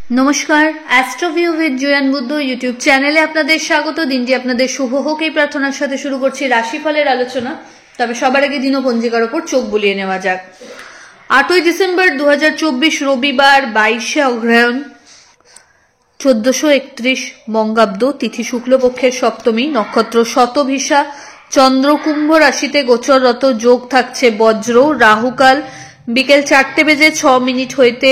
নমস্কার, অ্যাস্ট্রোভিউ with জয়ান Buddha YouTube চ্যানেলে আপনাদের স্বাগত। দিনটি আপনাদের শুভ হোক এই প্রার্থনার সাথে শুরু করছি রাশিফলের আলোচনা। তবে সবার আগে দিনপঞ্জিকার ওপর চোখ বুলিয়ে নেওয়া যাক। 8ই ডিসেম্বর 2024 রবিবার, 22শে অগ্রহায়ণ, 1431 বঙ্গাব্দ, তিথি শুক্লপক্ষের সপ্তমী, নক্ষত্র শতভিসা, চন্দ্র কুম্ভ রাশিতে গোচররত, যোগ থাকছে বজ্র, রাহুকাল বিকেল 4:06 হইতে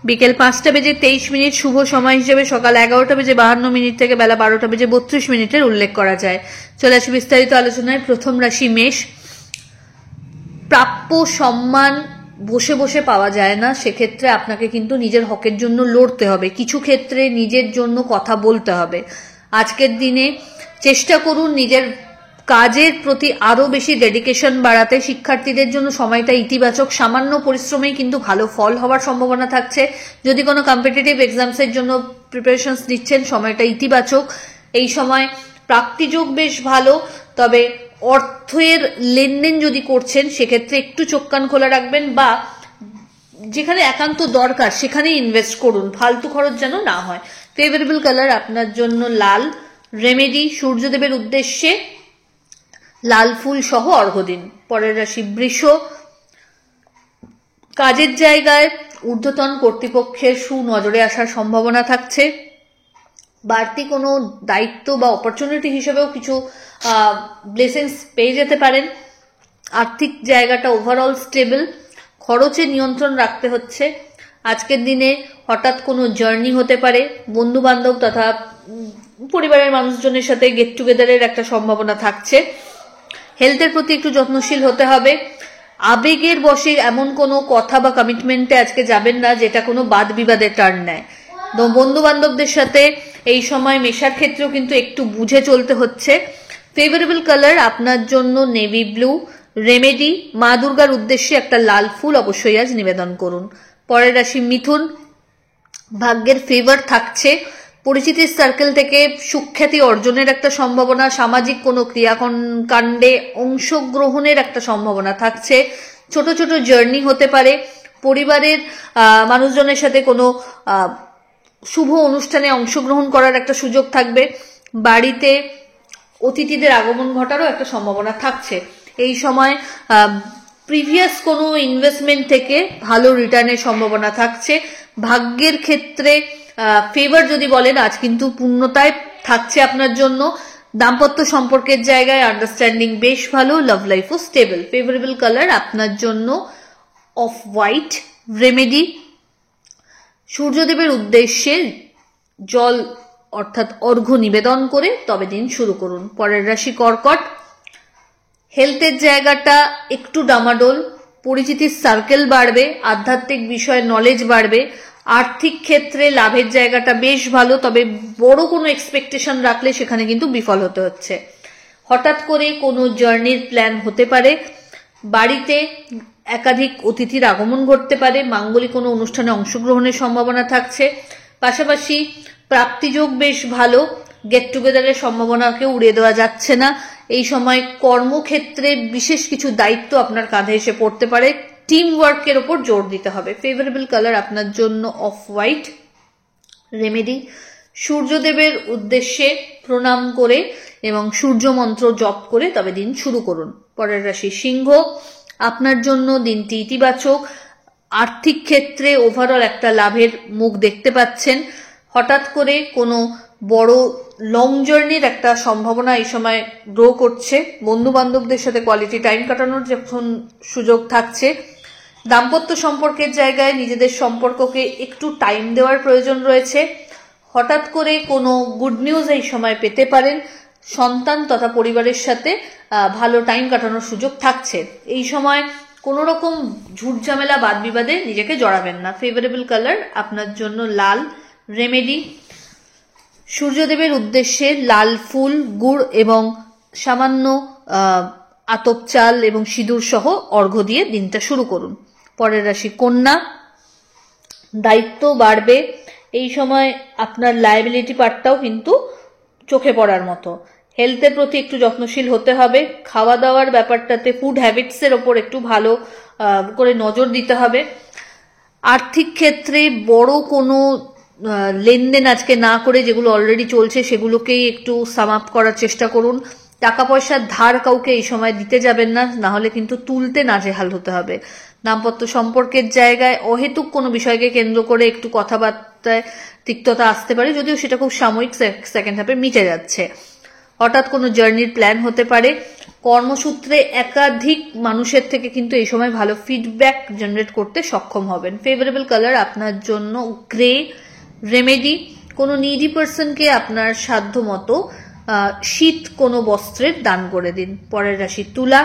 বিকেল 5:23, শুভ সময় হিসেবে সকাল 11:52 থেকে বেলা 12:32 উল্লেখ করা যায়। চলে আসি বিস্তারিত আলোচনায়। প্রথম রাশি মেষ। প্রাপ্য সম্মান বসে বসে পাওয়া যায় না, সেক্ষেত্রে আপনাকে কিন্তু নিজের হকের জন্য লড়তে হবে। কিছু ক্ষেত্রে নিজের জন্য কথা বলতে হবে। আজকের দিনে চেষ্টা করুন নিজের কাজের প্রতি আরো বেশি ডেডিকেশন বাড়াতে। শিক্ষার্থীদের জন্য সময়টা ইতিবাচক, সামান্য পরিশ্রমেই কিন্তু ভালো ফল হওয়ার সম্ভাবনা থাকছে। যদি কোনো কম্পিটিটিভ এক্সামসের জন্য প্রিপারেশনস নিচ্ছেন, সময়টা ইতিবাচক। এই সময় প্রাপ্তিযোগ বেশ ভালো, তবে অর্থের লেনদেন যদি করছেন সেক্ষেত্রে একটু চোখ কান খোলা রাখবেন, বা যেখানে একান্ত দরকার সেখানেই ইনভেস্ট করুন, ফালতু খরচ যেন না হয়। ফেভারেবল কালার আপনার জন্য লাল। রেমেডি, সূর্যদেবের উদ্দেশ্যে লাল ফুল সহ অর্ঘ্য দিন। পরের রাশি বৃষ। কাজের জায়গায় ঊর্ধ্বতন কর্তৃপক্ষের সুনজরে আসার সম্ভাবনা থাকছে। বাড়তি কোনো দায়িত্ব বা অপরচুনিটি হিসেবেও কিছু ব্লেসিংস পেয়ে যেতে পারেন। আর্থিক জায়গাটা ওভারঅল স্টেবল। খরচে নিয়ন্ত্রণ রাখতে হচ্ছে। আজকের দিনে হঠাৎ কোনো জার্নি হতে পারে। বন্ধু বান্ধব তথা পরিবারের মানুষজনের সাথে গেট টুগেদারের একটা সম্ভাবনা থাকছে। হেলথের প্রতি একটু যত্নশীল হতে হবে। আবেগের বশে এমন কোনো কথা বা কমিটমেন্টে আজকে যাবেন না যেটা কোনো বাদ বিবাদের টার্ন নেয়। বন্ধু বান্ধবদের সাথে এই সময় মেশার ক্ষেত্রেও কিন্তু একটু বুঝে চলতে হচ্ছে। ফেভারেবল কালার আপনার জন্য নেভি ব্লু। রেমেডি, মা দুর্গার উদ্দেশ্যে একটা লাল ফুল অবশ্যই আজ নিবেদন করুন। পরের রাশি মিথুন। ভাগ্যের ফেভার থাকছে। পরিচিতির সার্কেল থেকে সুখ্যাতি অর্জনের একটা সম্ভাবনা। সামাজিক কোনো ক্রিয়াকাণ্ডে অংশগ্রহণের একটা সম্ভাবনা থাকছে। ছোট ছোট জার্নি হতে পারে। পরিবারের মানুষজনের সাথে কোনো শুভ অনুষ্ঠানে অংশগ্রহণ করার একটা সুযোগ থাকবে। বাড়িতে অতিথিদের আগমন ঘটারও একটা সম্ভাবনা থাকছে। এই সময় প্রিভিয়াস কোনো ইনভেস্টমেন্ট থেকে ভালো রিটার্নের সম্ভাবনা থাকছে। ভাগ্যের ক্ষেত্রে ফেভার যদি বলেন, আজ কিন্তু পূর্ণতায় থাকছে আপনার জন্য। দাম্পত্য সম্পর্কের জায়গায় আন্ডারস্ট্যান্ডিং বেশ ভালো। লাভ লাইফও স্টেবল। ফেভারেবল কালার আপনার জন্য অফ হোয়াইট। রেমেডি, সূর্যদেবের উদ্দেশ্যে জল অর্থাৎ অর্ঘ্য নিবেদন করে তবে দিন শুরু করুন। পরের রাশি কর্কট। হেলথের জায়গাটা একটু ডামাডোল। পরিচিতির সার্কেল বাড়বে। আধ্যাত্মিক বিষয়ে নলেজ বাড়বে। আর্থিক ক্ষেত্রে লাভের জায়গাটা বেশ ভালো, তবে বড় কোনো এক্সপেকটেশন রাখলে সেখানে কিন্তু বিফল হতে হচ্ছে। হঠাৎ করে কোনো জার্নির প্ল্যান হতে পারে। বাড়িতে একাধিক অতিথির আগমন ঘটতে পারে। মাঙ্গলিক কোনো অনুষ্ঠানে অংশগ্রহণের সম্ভাবনা থাকছে। পাশাপাশি প্রাপ্তিযোগ বেশ ভালো। গেট টুগেদারের সম্ভাবনাকে উড়িয়ে দেওয়া যাচ্ছে না। এই সময় কর্মক্ষেত্রে বিশেষ কিছু দায়িত্ব আপনার কাঁধে এসে পড়তে পারে। টিম ওয়ার্কের ওপর জোর দিতে হবে। ফেভারেবল কালার আপনার জন্য অফ হোয়াইট। রেমেডি, সূর্যদেবের উদ্দেশ্যে প্রণাম করে এবং সূর্য মন্ত্র জপ করে তবে দিন শুরু করুন। পরের রাশি সিংহ। আপনার জন্য দিনটি ইতিবাচক। আর্থিক ক্ষেত্রে ওভারঅল একটা লাভের মুখ দেখতে পাচ্ছেন। হঠাৎ করে কোনো বড় লং জার্নির একটা সম্ভাবনা এই সময় গ্রো করছে। বন্ধু বান্ধবদের সাথে কোয়ালিটি টাইম কাটানোর যখন সুযোগ থাকছে। দাম্পত্য সম্পর্কের জায়গায় নিজেদের সম্পর্ককে একটু টাইম দেওয়ার প্রয়োজন রয়েছে। হঠাৎ করে কোনো গুড নিউজ এই সময় পেতে পারেন। সন্তান তথা পরিবারের সাথে ভালো টাইম কাটানোর সুযোগ থাকছে। এই সময় কোনো রকম ঝুট ঝামেলা বাদ বিবাদে নিজেকে জড়াবেন না। ফেভারেবল কালার আপনার জন্য লাল। রেমেডি, সূর্যদেবের উদ্দেশ্যে লাল ফুল, গুড় এবং সামান্য আতপ চাল এবং সিঁদুর সহ অর্ঘ্য দিয়ে দিনটা শুরু করুন। পরের রাশি কন্যা। দায়িত্ব বাড়বে। এই সময় আপনার লায়াবিলিটি পার্টটাও কিন্তু চোখে পড়ার মতো। হেলথের প্রতি একটু যত্নশীল হতে হবে। খাওয়া দাওয়ার ব্যাপারটাতে ফুড হ্যাবিটসের ওপর একটু ভালো করে নজর দিতে হবে। আর্থিক ক্ষেত্রে বড় কোনো লেনদেন আজকে না করে যেগুলো অলরেডি চলছে সেগুলোকেই একটু সাম আপ করার চেষ্টা করুন। টাকা পয়সার ধার কাউকে এই সময় দিতে যাবেন না, না হলে কিন্তু তুলতে নাজেহাল হতে হবে। দাম্পত্য সম্পর্কের জায়গায় অহেতুক কোনো বিষয়কে কেন্দ্র করে একটু কথাবার্তায় তিক্ততা আসতে পারে, যদিও সেটা খুব সাময়িক, সেকেন্ড হাফে মিটে যাচ্ছে। হঠাৎ কোনো জার্নির প্ল্যান হতে পারে। কর্মসূত্রে একাধিক মানুষের থেকে কিন্তু এই সময় ভালো ফিডব্যাক জেনারেট করতে সক্ষম হবেন। ফেভারেবল কালার আপনার জন্য গ্রে। রেমেডি, কোনো নিডি পার্সনকে আপনার সাধ্য মতো শীত কোনো বস্ত্রের দান করে দিন। পরের রাশি তুলা।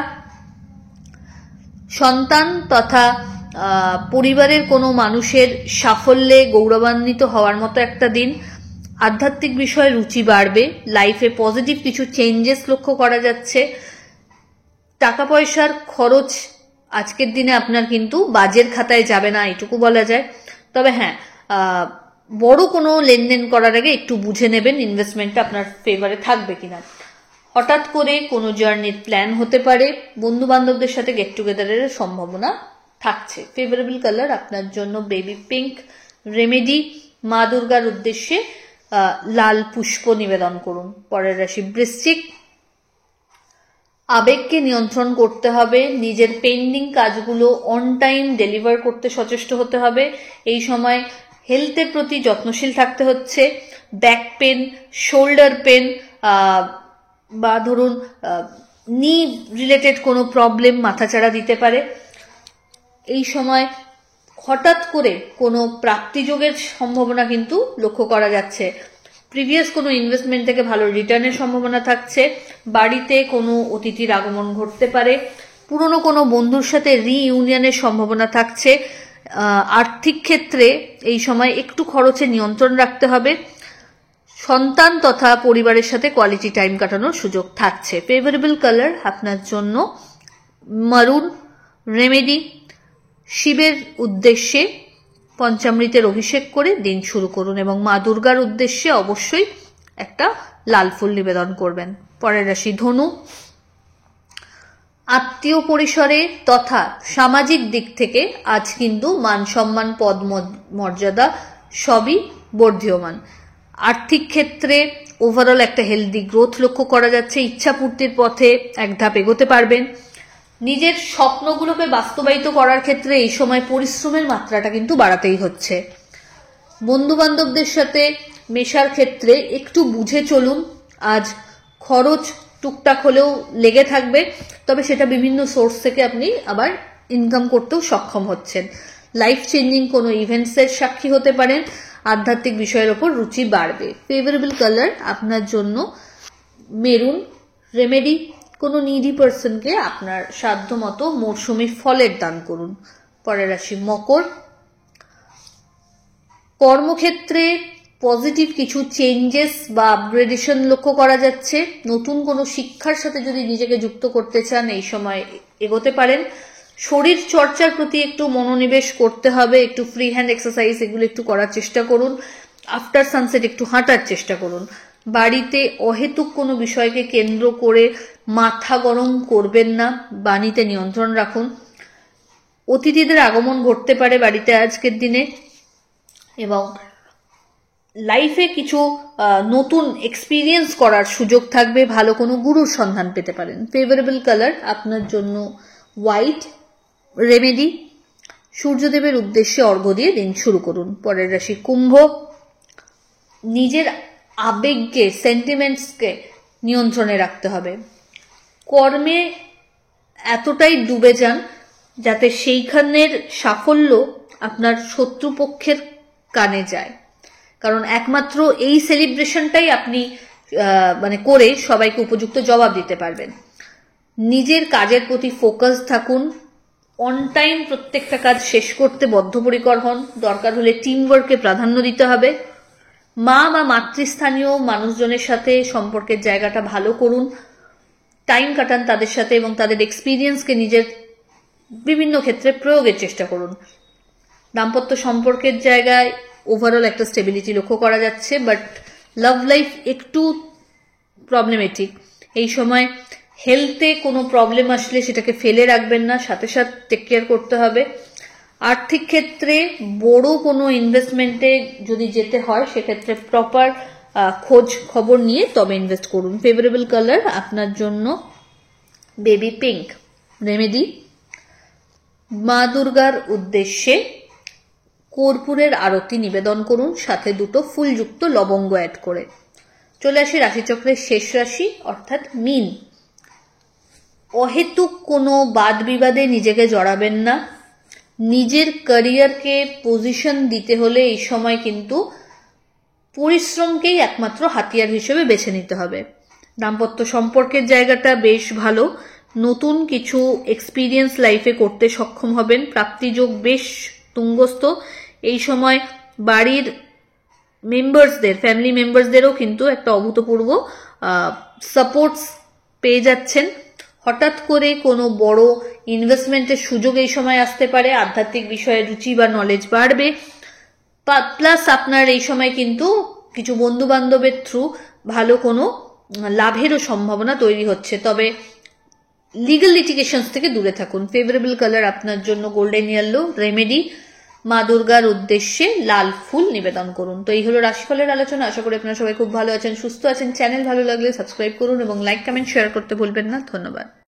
সন্তান তথা পরিবারের কোনো মানুষের সাফল্যে গৌরবান্বিত হওয়ার মতো একটা দিন। আধ্যাত্মিক বিষয়ে রুচি বাড়বে। লাইফে পজিটিভ কিছু চেঞ্জেস লক্ষ্য করা যাচ্ছে। টাকা পয়সার খরচ আজকের দিনে আপনার কিন্তু বাজের খাতায় যাবে না, এটুকু বলা যায়। তবে হ্যাঁ, বড় কোনো লেনদেন করার আগে একটু বুঝে নেবেন ইনভেস্টমেন্টটা আপনার ফেভারে থাকবে কিনা। হঠাৎ করে কোনো জার্নির প্ল্যান হতে পারে। বন্ধু বান্ধবদের সাথে গেট টুগেদারের সম্ভাবনা থাকছে। ফেভারেবল কালার আপনার জন্য বেবি পিঙ্ক। রেমেডি, মা দুর্গার উদ্দেশ্যে লাল পুষ্প নিবেদন করুন। পরের রাশি বৃশ্চিক। আবেগকে নিয়ন্ত্রণ করতে হবে। নিজের পেন্ডিং কাজগুলো অন টাইম ডেলিভার করতে সচেষ্ট হতে হবে। এই সময় হেলথের প্রতি যত্নশীল থাকতে হচ্ছে। ব্যাক পেন, শোল্ডার পেন বা ধরুন নি রিলেটেড কোনো প্রবলেম মাথাচাড়া দিতে পারে। এই সময় হঠাৎ করে কোনো প্রাপ্তিযোগের সম্ভাবনা কিন্তু লক্ষ্য করা যাচ্ছে। প্রিভিয়াস কোনো ইনভেস্টমেন্ট থেকে ভালো রিটার্নের সম্ভাবনা থাকছে। বাড়িতে কোনো অতিথির আগমন ঘটতে পারে। পুরনো কোনো বন্ধুর সাথে রিইউনিয়নের সম্ভাবনা থাকছে। আর্থিক ক্ষেত্রে এই সময় একটু খরচে নিয়ন্ত্রণ রাখতে হবে। সন্তান তথা পরিবারের সাথে কোয়ালিটি টাইম কাটানোর সুযোগ থাকছে। ফেভারেবল কালার আপনার জন্য মারুন। রেমেডি, শিবের উদ্দেশ্যে পঞ্চামৃতের অভিষেক করে দিন শুরু করুন এবং মা দুর্গার উদ্দেশ্যে অবশ্যই একটা লাল ফুল নিবেদন করবেন। পরের রাশি ধনু। আত্মীয় পরিসরে তথা সামাজিক দিক থেকে আজ কিন্তু মান সম্মান, পদ মর্যাদা সবই বর্ধীয়মান। আর্থিক ক্ষেত্রে ওভারঅল একটা হেলদি গ্রোথ লক্ষ্য করা যাচ্ছে। ইচ্ছা পূর্তির পথে এক ধাপ এগোতে পারবেন। নিজের স্বপ্নগুলোকে বাস্তবায়িত করার ক্ষেত্রে এই সময় পরিশ্রমের মাত্রাটা কিন্তু বাড়াতেই হচ্ছে। বন্ধু বান্ধবদের সাথে মেশার ক্ষেত্রে একটু বুঝে চলুন। আজ খরচ টুকটাক হলেও লেগে থাকবে, তবে সেটা বিভিন্ন সোর্স থেকে আপনি আবার ইনকাম করতেও সক্ষম হচ্ছেন। লাইফ চেঞ্জিং কোনো ইভেন্টসের সাক্ষী হতে পারেন। আধ্যাত্মিক বিষয়ের ওপর রুচি বাড়বে। ফেভারেবল কালার আপনার জন্য মেরুন। রেমেডি, কোনো নিডি পার্সনকে আপনার সাধ্য মতো মৌসুমি ফলের দান করুন। পরের রাশি মকর। কর্মক্ষেত্রে পজিটিভ কিছু চেঞ্জেস বা আপগ্রেডেশন লক্ষ্য করা যাচ্ছে। নতুন কোনো শিক্ষার সাথে যদি নিজেকে যুক্ত করতে চান এই সময় এগোতে পারেন। শরীর চর্চার প্রতি একটু মনোনিবেশ করতে হবে। একটু ফ্রি হ্যান্ড এক্সারসাইজ এগুলো একটু করার চেষ্টা করুন। আফটার সানসেট একটু হাঁটার চেষ্টা করুন। বাড়িতে অহেতুক কোনো বিষয়কে কেন্দ্র করে মাথা গরম করবেন না। বাণীতে নিয়ন্ত্রণ রাখুন। অতিথিদের আগমন ঘটতে পারে বাড়িতে আজকের দিনে এবং লাইফে কিছু নতুন এক্সপিরিয়েন্স করার সুযোগ থাকবে। ভালো কোনো গুরুর সন্ধান পেতে পারেন। ফেভারেবল কালার আপনার জন্য হোয়াইট। রেমেডি, সূর্যদেবের উদ্দেশ্যে অর্ঘ্য দিয়ে দিন শুরু করুন। পরের রাশি কুম্ভ। নিজের আবেগকে, সেন্টিমেন্টসকে নিয়ন্ত্রণে রাখতে হবে। কর্মে এতটাই ডুবে যান যাতে সেইখানের সাফল্য আপনার শত্রুপক্ষের কানে যায়, কারণ একমাত্র এই সেলিব্রেশনটাই আপনি করে সবাইকে উপযুক্ত জবাব দিতে পারবেন। নিজের কাজের প্রতি ফোকাস থাকুন। অন টাইম প্রত্যেকটা কাজ শেষ করতে বদ্ধপরিকর হন। দরকার হলে টিম ওয়ার্ককে প্রাধান্য দিতে হবে। মা বা মাতৃস্থানীয় মানুষজনের সাথে সম্পর্কের জায়গাটা ভালো করুন। টাইম কাটান তাদের সাথে এবং তাদের এক্সপিরিয়েন্সকে নিজের বিভিন্ন ক্ষেত্রে প্রয়োগের চেষ্টা করুন। দাম্পত্য সম্পর্কের জায়গায় ওভারঅল একটা স্টেবিলিটি লক্ষ্য করা যাচ্ছে, বাট লাভ লাইফ একটু প্রবলেমেটিক। এই সময় হেলথে কোনো প্রবলেম আসলে সেটাকে ফেলে রাখবেন না, সাথে সাথে টেক কেয়ার করতে হবে। আর্থিক ক্ষেত্রে বড় কোনো ইনভেস্টমেন্টে যদি যেতে হয় সেক্ষেত্রে প্রপার খোঁজ খবর নিয়ে তবে ইনভেস্ট করুন। ফেভারেবল কালার আপনার জন্য বেবি পিঙ্ক। রেমেডি, মা দুর্গার উদ্দেশ্যে কর্পূরের আরতি নিবেদন করুন, সাথে 2 ফুলযুক্ত লবঙ্গ অ্যাড করে। চলে আসি রাশিচক্রের শেষ রাশি অর্থাৎ মীন। অহেতুক কোনো বাদ বিবাদে নিজেকে জড়াবেন না। নিজের ক্যারিয়ারকে পজিশন দিতে হলে এই সময় কিন্তু পরিশ্রমকেই একমাত্র হাতিয়ার হিসেবে বেছে নিতে হবে। দাম্পত্য সম্পর্কের জায়গাটা বেশ ভালো, নতুন কিছু এক্সপিরিয়েন্স লাইফে করতে সক্ষম হবেন। প্রাপ্তিযোগ বেশ তুঙ্গস্থ। এই সময় বাড়ির মেম্বার্সদের, ফ্যামিলি মেম্বার্সদেরও কিন্তু একটা অভূতপূর্ব সাপোর্টস পেয়ে যাচ্ছেন। হঠাৎ করে কোনো বড় ইনভেস্টমেন্টের সুযোগ এই সময় আসতে পারে। আধ্যাত্মিক বিষয়ে রুচি বা নলেজ বাড়বে। প্লাস আপনার এই সময় কিন্তু কিছু বন্ধু বান্ধবের থ্রু ভালো কোনো লাভেরও সম্ভাবনা তৈরি হচ্ছে, তবে লিগ্যাল লিটিগেশনস থেকে দূরে থাকুন। ফেভারেবল কালার আপনার জন্য গোল্ডেন ইয়েলো। রেমেডি, মা দুর্গার উদ্দেশ্যে লাল ফুল নিবেদন করুন। তো এই হলো রাশিফলের আলোচনা। আশা করি আপনারা সবাই খুব ভালো আছেন, সুস্থ আছেন। চ্যানেল ভালো লাগলে সাবস্ক্রাইব করুন এবং লাইক কমেন্ট শেয়ার করতে ভুলবেন না। ধন্যবাদ।